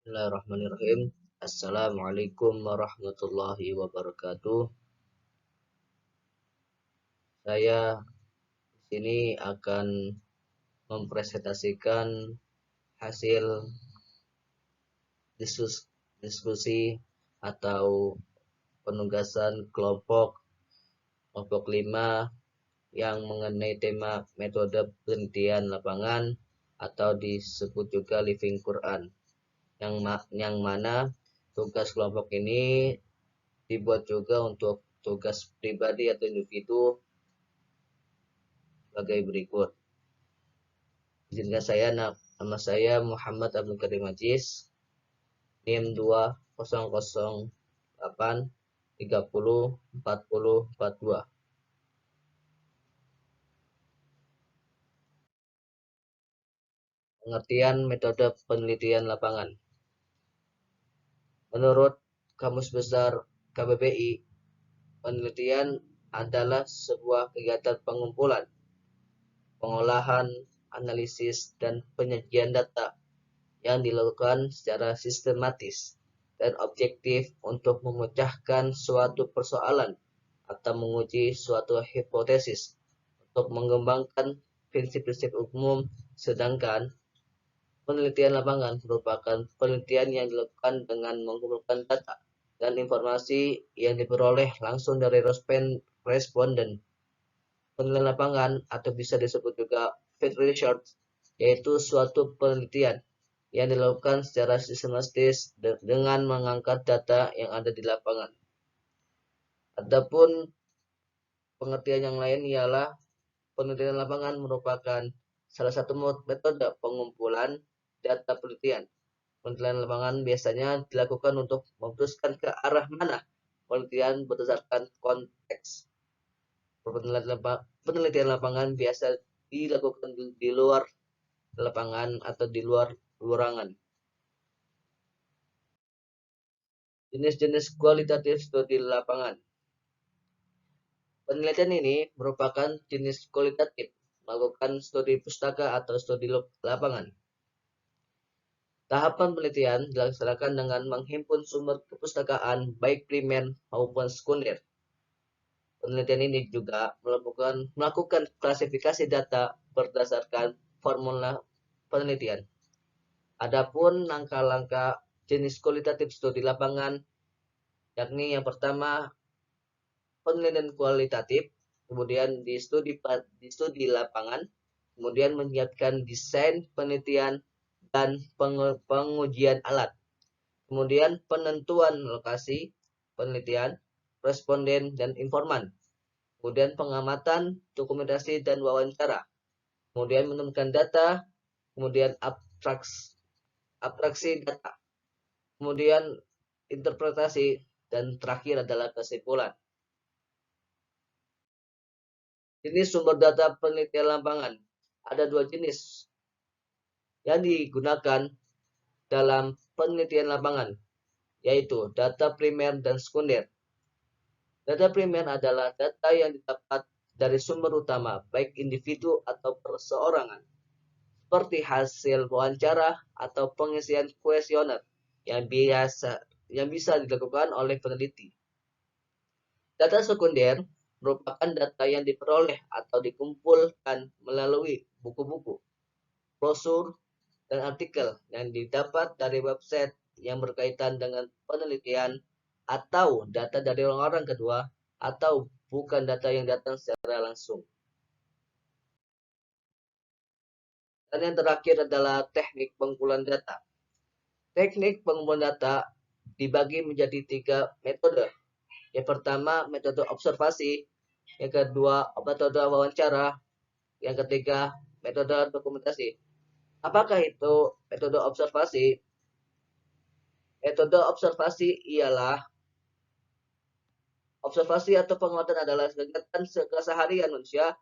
Bismillahirrahmanirrahim. Assalamualaikum warahmatullahi wabarakatuh. Saya di sini akan mempresentasikan hasil diskusi atau penugasan kelompok 5 yang mengenai tema metode penelitian lapangan atau disebut juga Living Quran, yang mana tugas kelompok ini dibuat juga untuk tugas pribadi atau individu sebagai berikut. Izinkan saya, nama saya Muhammad Abdul Karim Majis, NIM 2008 30 40 42. Pengertian metode penelitian lapangan. Menurut Kamus Besar KBBI, penelitian adalah sebuah kegiatan pengumpulan, pengolahan, analisis, dan penyajian data yang dilakukan secara sistematis dan objektif untuk memecahkan suatu persoalan atau menguji suatu hipotesis untuk mengembangkan prinsip-prinsip umum, sedangkan penelitian lapangan merupakan penelitian yang dilakukan dengan mengumpulkan data dan informasi yang diperoleh langsung dari responden. Penelitian lapangan atau bisa disebut juga field research, yaitu suatu penelitian yang dilakukan secara sistematis dengan mengangkat data yang ada di lapangan. Adapun pengertian yang lain ialah penelitian lapangan merupakan salah satu metode pengumpulan data penelitian. Penelitian lapangan biasanya dilakukan untuk memutuskan ke arah mana penelitian berdasarkan konteks. Penelitian lapangan biasa dilakukan di luar lapangan atau di luar ruangan. Jenis-jenis kualitatif studi lapangan. Penelitian ini merupakan jenis kualitatif, melakukan studi pustaka atau studi lapangan. Tahapan penelitian dilaksanakan dengan menghimpun sumber kepustakaan baik primer maupun sekunder. Penelitian ini juga melakukan klasifikasi data berdasarkan formula penelitian. Adapun langkah-langkah jenis kualitatif studi lapangan, yakni yang pertama penelitian kualitatif, kemudian di studi lapangan, kemudian menyiapkan desain penelitian dan pengujian alat, kemudian penentuan lokasi penelitian, responden dan informan, kemudian pengamatan, dokumentasi dan wawancara, kemudian menemukan data, kemudian abstraksi data, kemudian interpretasi, dan terakhir adalah kesimpulan. Jenis sumber data penelitian lapangan. Ada dua jenis yang digunakan dalam penelitian lapangan, yaitu data primer dan sekunder. Data primer adalah data yang didapat dari sumber utama, baik individu atau perseorangan, seperti hasil wawancara atau pengisian kuesioner yang bisa dilakukan oleh peneliti. Data sekunder merupakan data yang diperoleh atau dikumpulkan melalui buku-buku, brosur, dan artikel yang didapat dari website yang berkaitan dengan penelitian atau data dari orang-orang kedua atau bukan data yang datang secara langsung. Dan yang terakhir adalah teknik pengumpulan data. Teknik pengumpulan data dibagi menjadi 3 metode. Yang pertama metode observasi, yang kedua metode wawancara, yang ketiga metode dokumentasi. Apakah itu metode observasi? Metode observasi ialah observasi atau pengamatan adalah kegiatan keseharian manusia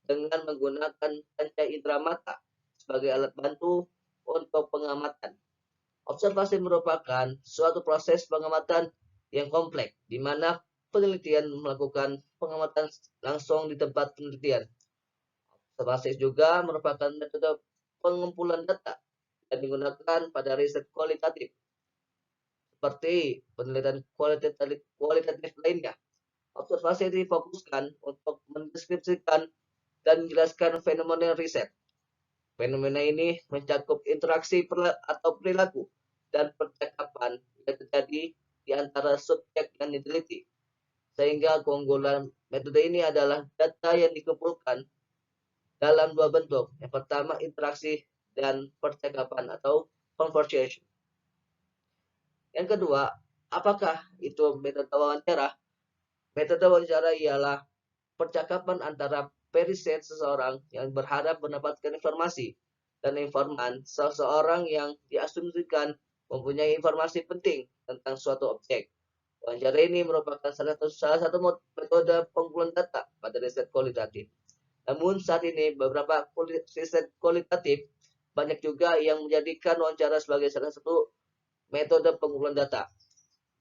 dengan menggunakan panca indera mata sebagai alat bantu untuk pengamatan. Observasi merupakan suatu proses pengamatan yang kompleks, di mana penelitian melakukan pengamatan langsung di tempat penelitian. Observasi juga merupakan metode pengumpulan data yang digunakan pada riset kualitatif, seperti penelitian kualitatif lainnya. Observasi difokuskan untuk mendeskripsikan dan menjelaskan fenomena riset. Fenomena ini mencakup interaksi atau perilaku dan percakapan yang terjadi di antara subjek yang diteliti. Sehingga keunggulan metode ini adalah data yang dikumpulkan dalam dua bentuk. Yang pertama, interaksi dan percakapan atau conversation. Yang kedua, apakah itu metode wawancara? Metode wawancara ialah percakapan antara periset seseorang yang berharap mendapatkan informasi dan informan seseorang yang diasumsikan mempunyai informasi penting tentang suatu objek. Wawancara ini merupakan salah satu metode pengumpulan data pada riset kualitatif. Namun saat ini beberapa riset kualitatif banyak juga yang menjadikan wawancara sebagai salah satu metode pengumpulan data.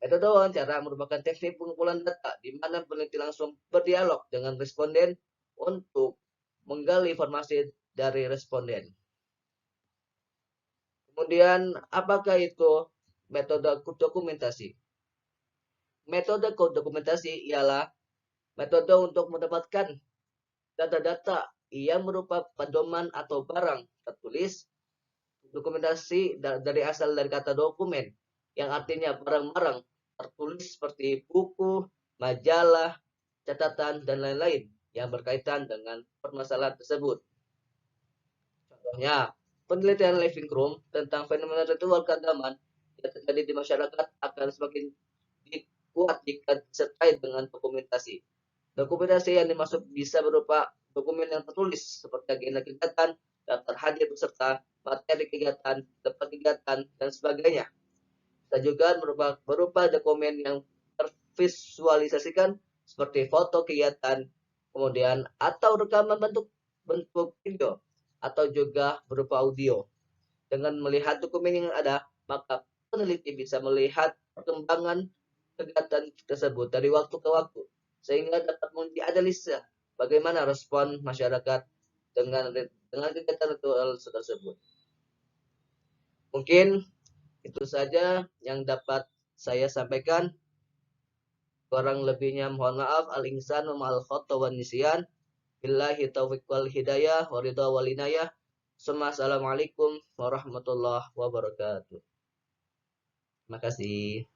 Metode wawancara merupakan teknik pengumpulan data di mana peneliti langsung berdialog dengan responden untuk menggali informasi dari responden. Kemudian, apakah itu metode dokumentasi? Metode dokumentasi ialah metode untuk mendapatkan data-data yang berupa pedoman atau barang tertulis. Dokumentasi dari kata dokumen, yang artinya barang-barang tertulis seperti buku, majalah, catatan, dan lain-lain yang berkaitan dengan permasalahan tersebut. Contohnya, penelitian Living Room tentang fenomena ritual keagamaan yang terjadi di masyarakat akan semakin kuat jika disertai dengan dokumentasi. Dokumentasi yang dimaksud bisa berupa dokumen yang tertulis seperti agenda kegiatan, daftar hadir peserta, materi kegiatan, tempat kegiatan, dan sebagainya. Bisa juga berupa dokumen yang tervisualisasikan seperti foto kegiatan, kemudian atau rekaman bentuk video, atau juga berupa audio. Dengan melihat dokumen yang ada, maka peneliti bisa melihat perkembangan kegiatan tersebut dari waktu ke waktu, sehingga dapat dianalisa bagaimana respon masyarakat dengan kegiatan ritual tersebut. Mungkin itu saja yang dapat saya sampaikan. Kurang lebihnya mohon maaf. Al-insan wa ma'al khata wa nisyan. Billahi taufiq wal hidayah wa ridha wal inayah. Assalamualaikum warahmatullahi wabarakatuh. Terima kasih.